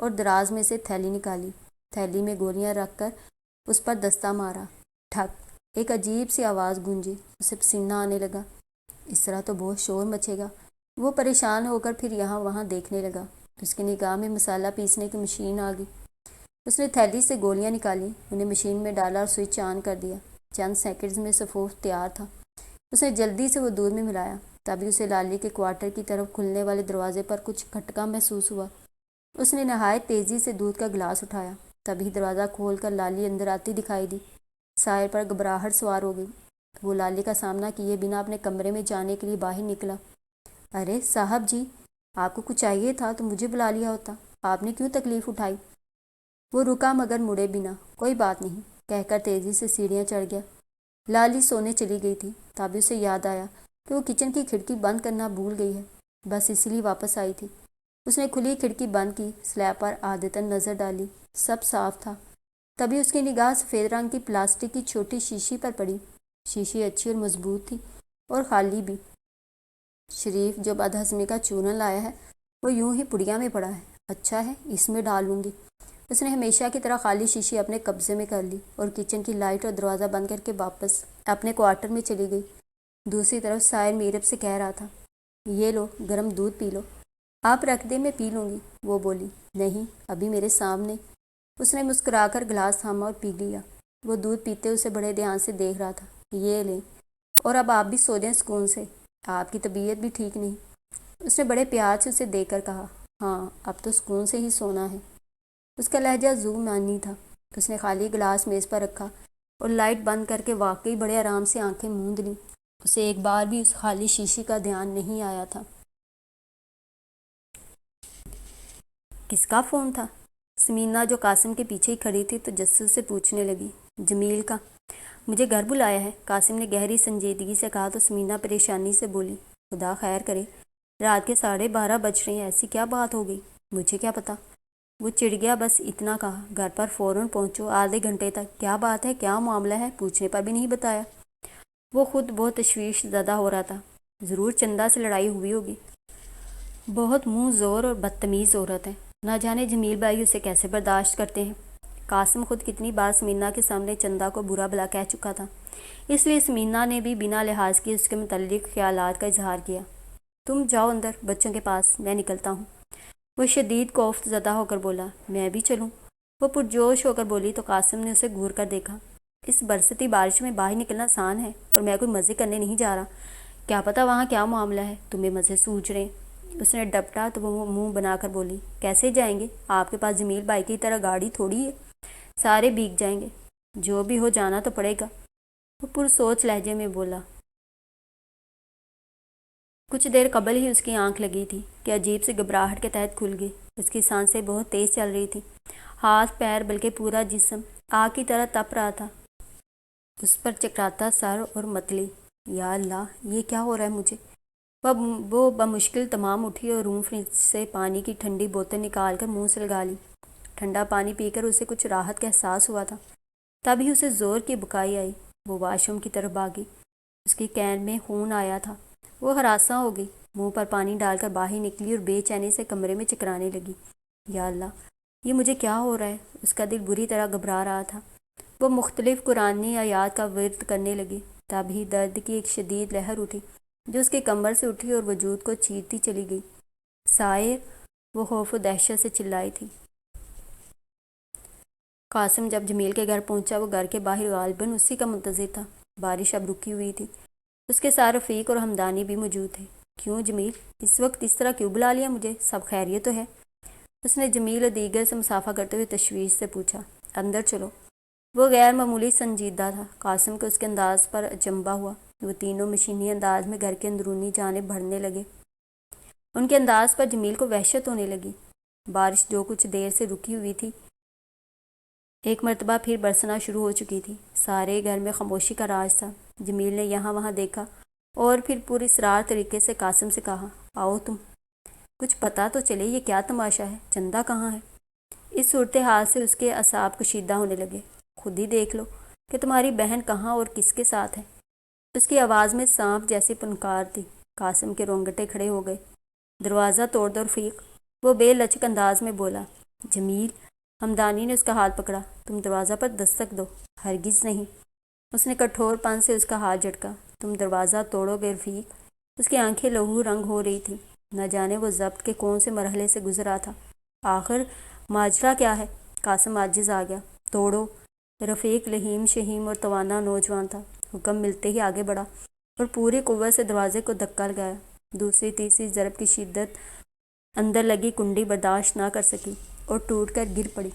اور دراز میں سے تھیلی نکالی۔ تھیلی میں گولیاں رکھ کر اس پر دستہ مارا۔ ٹھک، ایک عجیب سی آواز گونجی۔ اسے پسینہ آنے لگا۔ اس طرح تو بہت شور مچے گا۔ وہ پریشان ہو کر پھر یہاں وہاں دیکھنے لگا۔ اس کی نگاہ میں مسالہ پیسنے کی مشین آ گئی۔ اس نے تھیلی سے گولیاں نکالی، انہیں مشین میں ڈالا اور سوئچ آن کر دیا۔ چند سیکنڈز میں صفوف تیار تھا۔ اس نے جلدی سے وہ دودھ میں ملایا۔ تبھی اسے لالی کے کوارٹر کی طرف کھلنے والے دروازے پر کچھ کھٹکا محسوس ہوا۔ اس نے نہایت تیزی سے دودھ کا گلاس اٹھایا۔ تبھی دروازہ کھول کر لالی اندر آتی دکھائی دی۔ ساحر پر گھبراہٹ سوار ہو گئی۔ وہ لالی کا سامنا کیے بنا اپنے کمرے میں جانے کے لیے باہر نکلا۔ ارے صاحب جی، آپ کو کچھ چاہیے تھا تو مجھے بلا لیا ہوتا، آپ نے کیوں تکلیف اٹھائی؟ وہ رکا مگر مڑے بنا۔ کوئی بات نہیں کہہ کر تیزی سے سیڑھیاں چڑھ گیا۔ لالی سونے چلی گئی تھی۔ تبھی اسے یاد آیا کہ وہ کچن کی کھڑکی بند کرنا بھول گئی ہے، بس اسی لیے واپس آئی تھی۔ اس نے کھلی کھڑکی بند کی، سلیب پر عادتاً نظر ڈالی، سب صاف تھا۔ تبھی اس کی نگاہ سفید رنگ کی پلاسٹک کی چھوٹی شیشی پر پڑی۔ شیشی اچھی اور مضبوط تھی اور خالی بھی۔ شریف جو بدہضمی کا چورن لایا ہے وہ یوں ہی پڑیا میں پڑا ہے۔ اچھا ہے، اس میں ڈالوں گی۔ اس نے ہمیشہ کی طرح خالی شیشی اپنے قبضے میں کر لی اور کچن کی لائٹ اور دروازہ بند کر کے واپس اپنے کوارٹر میں چلی گئی۔ دوسری طرف ساحر میرب سے کہہ رہا تھا، یہ لو گرم دودھ پی لو۔ آپ رکھ دیں، میں پی لوں گی۔ وہ بولی، نہیں، ابھی میرے سامنے۔ اس نے مسکرا کر گلاس تھاما اور پی لیا۔ وہ دودھ پیتے اسے بڑے دھیان سے دیکھ رہا تھا۔ یہ لیں، اور اب آپ بھی سو جائیں سکون سے، آپ کی طبیعت بھی ٹھیک نہیں۔ اس نے بڑے پیار سے اسے دیکھ کر کہا، ہاں اب تو سکون سے ہی سونا ہے۔ اس کا لہجہ ذو معنی تھا۔ اس نے خالی گلاس میز پر رکھا اور لائٹ بند کر کے واقعی بڑے آرام سے آنکھیں موند لیں۔ اسے ایک بار بھی اس خالی شیشی کا دھیان نہیں آیا تھا۔ کس کا فون تھا؟ سمینا جو قاسم کے پیچھے ہی کھڑی تھی تجسس سے پوچھنے لگی۔ جمیل کا۔ مجھے گھر بلایا ہے، قاسم نے گہری سنجیدگی سے کہا تو سمینا پریشانی سے بولی، خدا خیر کرے، رات کے 12:30 بج رہے ہیں، ایسی کیا بات ہو گئی؟ مجھے کیا پتا؟ وہ چڑ گیا، بس اتنا کہا، گھر پر فوراً پہنچو، آدھے گھنٹے تک۔ کیا بات ہے، کیا معاملہ ہے؟ پوچھنے پر بھی نہیں بتایا۔ وہ خود بہت تشویش زدہ ہو رہا تھا۔ ضرور چندہ سے لڑائی ہوئی ہوگی۔ بہت منہ زور اور بدتمیز عورت ہے، نہ جانے جمیل بھائی اسے کیسے برداشت کرتے ہیں۔ قاسم خود کتنی بار سمینا کے سامنے چندہ کو برا بھلا کہہ چکا تھا، اس لیے سمینا نے بھی بنا لحاظ کیے اس کے متعلق خیالات کا اظہار کیا۔ تم جاؤ اندر بچوں کے پاس، میں نکلتا ہوں۔ وہ شدید کوفت زدہ ہو کر بولا، میں بھی چلوں؟ وہ پرجوش ہو کر بولی تو قاسم نے اسے گھور کر دیکھا۔ اس برستی بارش میں باہر نکلنا آسان ہے، اور میں کوئی مزے کرنے نہیں جا رہا، کیا پتا وہاں کیا معاملہ ہے، تمہیں مزے سوچ رہے ہیں۔ اس نے ڈپٹا تو وہ منہ بنا کر بولی، کیسے جائیں گے؟ آپ کے پاس جمیل بھائی کی طرح گاڑی تھوڑی ہے، سارے بھیگ جائیں گے۔ جو بھی ہو جانا تو پڑے گا، وہ پرسوچ لہجے میں بولا۔ کچھ دیر قبل ہی اس کی آنکھ لگی تھی کہ عجیب سی گھبراہٹ کے تحت کھل گئی۔ اس کی سانسیں بہت تیز چل رہی تھی، ہاتھ پیر بلکہ پورا جسم آگ کی طرح تپ رہا تھا۔ اس پر چکراتا سر اور متلی، یا اللہ یہ کیا ہو رہا ہے مجھے؟ وہ بمشکل تمام اٹھی اور روم فریج سے پانی کی ٹھنڈی بوتل نکال کر منہ سے لگا لی۔ ٹھنڈا پانی پی کر اسے کچھ راحت کا احساس ہوا تھا۔ تبھی اسے زور کی بکائی آئی۔ وہ واش روم کی طرف بھاگی۔ اس کی کین میں خون آیا تھا۔ وہ ہراساں ہو گئی، منہ پر پانی ڈال کر باہر نکلی اور بے چینی سے کمرے میں چکرانے لگی۔ یا اللہ، یہ مجھے کیا ہو رہا ہے؟ اس کا دل بری طرح گھبرا رہا تھا۔ وہ مختلف قرآنی آیات کا ورد کرنے لگی۔ تبھی درد کی ایک شدید لہر اٹھی جو اس کے کمر سے اٹھی اور وجود کو چیرتی چلی گئی۔ ساحر، وہ خوف و دہشت سے چلائی تھی۔ قاسم جب جمیل کے گھر پہنچا، وہ گھر کے باہر غالباً اسی کا منتظر تھا۔ بارش اب رکی ہوئی تھی۔ اس کے ساتھ رفیق اور ہمدانی بھی موجود تھے۔ کیوں جمیل، اس وقت اس طرح کیوں بلا لیا مجھے؟ سب خیریت تو ہے؟ اس نے جمیل اور دیگر سے مصافحہ کرتے ہوئے تشویش سے پوچھا۔ اندر چلو۔ وہ غیر معمولی سنجیدہ تھا۔ قاسم کو اس کے انداز پر اچنبھا ہوا۔ وہ تینوں مشینی انداز میں گھر کے اندرونی جانب بڑھنے لگے۔ ان کے انداز پر جمیل کو وحشت ہونے لگی۔ بارش جو کچھ دیر سے رکی ہوئی تھی، ایک مرتبہ پھر برسنا شروع ہو چکی تھی۔ سارے گھر میں خاموشی کا راج تھا۔ جمیل نے یہاں وہاں دیکھا اور پھر پراسرار طریقے سے قاسم سے کہا، آؤ تم، کچھ پتا تو چلے یہ کیا تماشا ہے، چندہ کہاں ہے؟ اس صورتحال سے اس کے اعصاب کشیدہ ہونے لگے۔ خود ہی دیکھ لو کہ تمہاری بہن کہاں اور کس کے ساتھ ہے۔ اس کی آواز میں سانپ جیسی پنکار تھی۔ قاسم کے رونگٹے کھڑے ہو گئے۔ دروازہ توڑ دو رفیق، وہ بے لچک انداز میں بولا۔ جمیل، ہمدانی نے اس کا ہاتھ پکڑا۔ تم دروازہ پر دستک دو۔ ہرگز نہیں۔ اس نے کٹھور پن سے اس کا ہاتھ جھٹکا۔ تم دروازہ توڑو گے رفیق؟ اس کی آنکھیں لہو رنگ ہو رہی تھیں۔ نہ جانے وہ ضبط کے کون سے مرحلے سے گزرا تھا۔ آخر ماجرا کیا ہے؟ قاسم عاجز آ گیا۔ توڑو۔ رفیق لہیم شہیم اور توانا نوجوان تھا۔ حکم ملتے ہی آگے بڑھا اور پوری قوت سے دروازے کو دھکا لگایا۔ دوسری تیسری ضرب کی شدت اندر لگی کنڈی برداشت نہ کر سکی اور ٹوٹ کر گر پڑی۔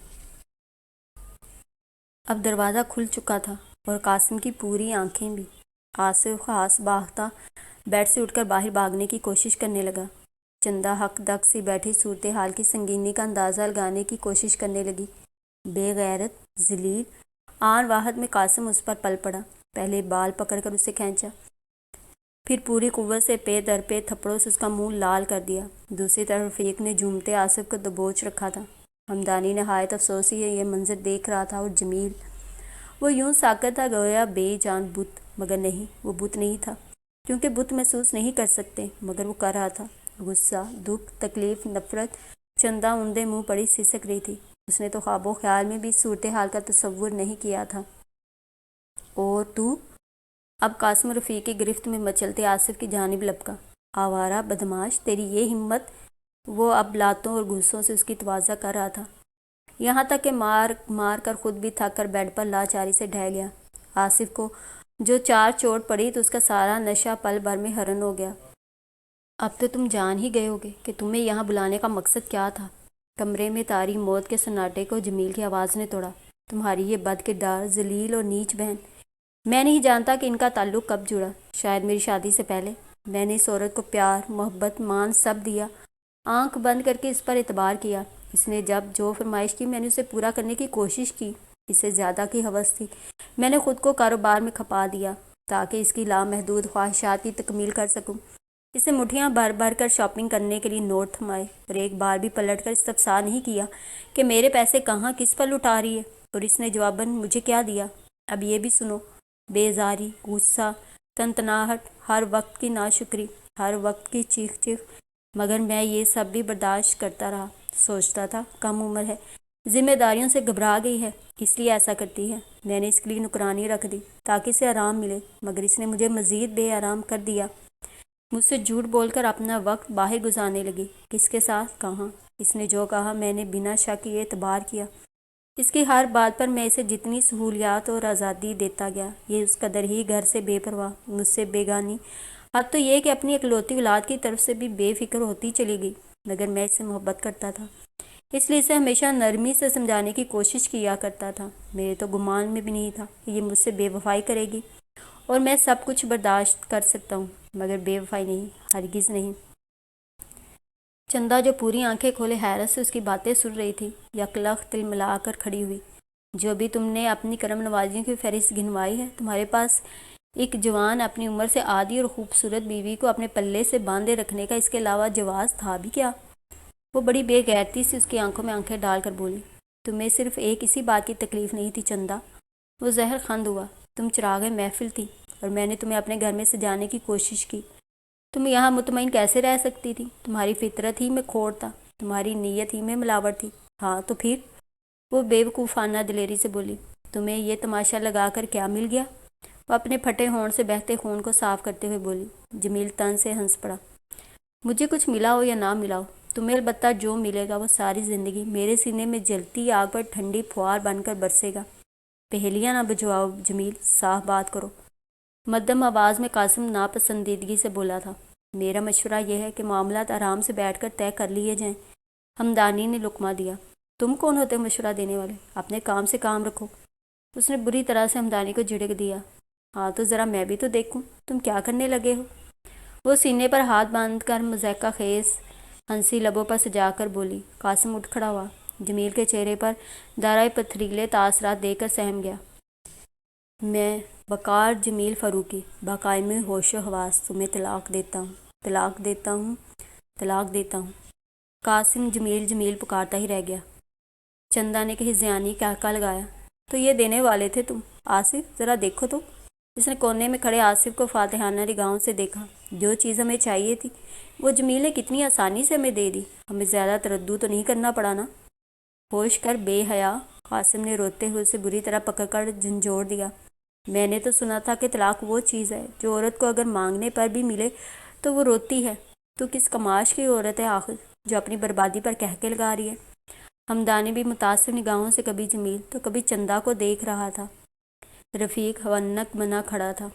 اب دروازہ کھل چکا تھا اور قاسم کی پوری آنکھیں بھی۔ آصف ہاس باختہ بیڈ سے اٹھ کر باہر بھاگنے کی کوشش کرنے لگا۔ چندہ ہک دک سی بیٹھی صورتحال کی سنگینی کا اندازہ لگانے کی کوشش کرنے لگی۔ بے غیرت، ذلیل۔ آن واحد میں قاسم اس پر پل پڑا۔ پہلے بال پکڑ کر اسے کھینچا، پھر پوری قوت سے پے در پے تھپڑوں سے اس کا منہ لال کر دیا۔ دوسری طرف رفیق نے جھومتے آصف کو دبوچ رکھا تھا۔ ہمدانی نہایت افسوسی یہ منظر دیکھ رہا تھا، اور جمیل، وہ یوں ساکت تھا گویا بے جان بت، مگر نہیں، وہ بت نہیں تھا، کیونکہ بت محسوس نہیں کر سکتے، مگر وہ کر رہا تھا۔ غصہ، دکھ، تکلیف، نفرت۔ چندہ اوندے منہ پڑی سسک رہی تھی۔ اس نے تو خواب و خیال میں بھی اس صورتحال کا تصور نہیں کیا تھا۔ اور تو؟ اب قاسم رفیق کی گرفت میں مچلتے آصف کی جانب لپکا۔ آوارہ بدماش، تیری یہ ہمت! وہ اب لاتوں اور گھوسوں سے اس کی توازہ کر رہا تھا، یہاں تک کہ مار مار کر خود بھی تھک کر بیڈ پر لاچاری سے ڈھہ گیا۔ آصف کو جو چار چوٹ پڑی تو اس کا سارا نشہ پل بھر میں حرن ہو گیا۔ اب تو تم جان ہی گئے ہوگے کہ تمہیں یہاں بلانے کا مقصد کیا تھا۔ کمرے میں طاری موت کے سناٹے کو جمیل کی آواز نے توڑا۔ تمہاری یہ بد کردار، ذلیل اور نیچ بہن! میں نہیں جانتا کہ ان کا تعلق کب جڑا، شاید میری شادی سے پہلے۔ میں نے اس عورت کو پیار، محبت، مان سب دیا، آنکھ بند کر کے اس پر اعتبار کیا۔ اس نے جب جو فرمائش کی میں نے اسے پورا کرنے کی کوشش کی۔ اسے زیادہ کی ہوس تھی، میں نے خود کو کاروبار میں کھپا دیا تاکہ اس کی لامحدود خواہشات کی تکمیل کر سکوں۔ اسے مٹھیاں بھر بھر کر شاپنگ کرنے کے لیے نوٹ تھمائے، اور ایک بار بھی پلٹ کر استفسار نہیں کیا کہ میرے پیسے کہاں، کس پر لٹا رہی ہے۔ اور اس نے جواباً مجھے کیا دیا؟ اب یہ بھی سنو۔ بیزاری، غصہ، تنتناہٹ، ہر وقت کی ناشکری، ہر وقت کی چیخ چیخ، مگر میں یہ سب بھی برداشت کرتا رہا۔ سوچتا تھا کم عمر ہے، ذمہ داریوں سے گھبرا گئی ہے، اس لیے ایسا کرتی ہے۔ میں نے اس کے لیے نوکرانی رکھ دی تاکہ اسے آرام ملے، مگر اس نے مجھے مزید بے آرام کر دیا۔ مجھ سے جھوٹ بول کر اپنا وقت باہر گزارنے لگی۔ کس کے ساتھ، کہاں؟ اس نے جو کہا میں نے بنا شک کیے اعتبار کیا۔ اس کی ہر بات پر میں اسے جتنی سہولیات اور آزادی دیتا گیا، یہ اس قدر ہی گھر سے بے پرواہ، مجھ سے بیگانی، حد تو یہ کہ اپنی اکلوتی اولاد کی طرف سے بھی بے فکر ہوتی چلی گئی۔ مگر میں اس سے محبت کرتا تھا، اس لیے اسے ہمیشہ نرمی سے سمجھانے کی کوشش کیا کرتا تھا۔ میرے تو گمان میں بھی نہیں تھا کہ یہ مجھ سے بے وفائی کرے گی، اور میں سب کچھ برداشت کر سکتا ہوں، مگر بے وفائی نہیں، ہرگز نہیں۔ چندہ جو پوری آنکھیں کھولے حیرت سے اس کی باتیں سن رہی تھی، یکلخت تلملا کر کھڑی ہوئی۔ جو بھی تم نے اپنی کرم نوازیوں کی فہرست گنوائی ہے، تمہارے پاس ایک جوان اپنی عمر سے آدھی اور خوبصورت بیوی کو اپنے پلے سے باندھے رکھنے کا اس کے علاوہ جواز تھا بھی کیا؟ وہ بڑی بے غیرتی سے اس کی آنکھوں میں آنکھیں ڈال کر بولی۔ تمہیں صرف ایک اسی بات کی تکلیف نہیں تھی چندہ؟ وہ زہر خند ہوا۔ تم چراغ محفل تھی، اور میں نے تمہیں اپنے گھر میں سجانے کی کوشش کی۔ تم یہاں مطمئن کیسے رہ سکتی تھی؟ تمہاری فطرت ہی میں کھوٹ تھا، تمہاری نیت ہی میں ملاوٹ تھی۔ ہاں تو پھر؟ وہ بے وقوفانہ دلیری سے بولی۔ تمہیں یہ تماشا لگا کر کیا مل گیا؟ وہ اپنے پھٹے ہونٹ سے بہتے خون کو صاف کرتے ہوئے بولی۔ جمیل تن سے ہنس پڑا۔ مجھے کچھ ملا ہو یا نہ ملا ہو، تمہیں البتہ جو ملے گا وہ ساری زندگی میرے سینے میں جلتی آگ پر ٹھنڈی پھوار بن کر برسے گا۔ پہیلیاں نہ بجھواؤ جمیل، صاف بات کرو۔ مدھم آواز میں قاسم ناپسندیدگی سے بولا تھا۔ میرا مشورہ یہ ہے کہ معاملات آرام سے بیٹھ کر طے کر لیے جائیں۔ ہمدانی نے لقمہ دیا۔ تم کون ہوتے مشورہ دینے والے؟ اپنے کام سے کام رکھو۔ اس نے بری طرح سے ہمدانی کو جھڑک دیا۔ ہاں تو ذرا میں بھی تو دیکھوں تم کیا کرنے لگے ہو۔ وہ سینے پر ہاتھ باندھ کر مضحکہ خیز ہنسی لبوں پر سجا کر بولی۔ قاسم اٹھ کھڑا ہوا، جمیل کے چہرے پر دارائے پتھریلے تاثرات دیکھ کر سہم گیا۔ میں وقار جمیل فاروقی، باقائم ہوش و حواس، تمہیں طلاق دیتا ہوں، طلاق دیتا ہوں، طلاق دیتا ہوں۔ قاسم جمیل جمیل پکارتا ہی رہ گیا۔ چندہ نے کہیں ذہانی قہقہ لگایا۔ تو یہ دینے والے تھے تم؟ آصف ذرا دیکھو تو۔ اس نے کونے میں کھڑے آصف کو فاتحانہ نگاہوں سے دیکھا۔ جو چیز ہمیں چاہیے تھی وہ جمیل نے کتنی آسانی سے ہمیں دے دی، ہمیں زیادہ تردد تو نہیں کرنا پڑا نا؟ ہوش کر بے حیا، قاسم نے روتے ہوئے اسے بری طرح پکڑ کر جھنجھوڑ دیا۔ میں نے تو سنا تھا کہ طلاق وہ چیز ہے جو عورت کو اگر مانگنے پر بھی ملے تو وہ روتی ہے۔ تو کس کماش کی عورت ہے آخر جو اپنی بربادی پر قہقہے لگا رہی ہے؟ ہمدانی بھی متاثر نگاہوں سے کبھی جمیل تو کبھی چندا کو دیکھ رہا تھا۔ رفیق حنک بنا کھڑا تھا۔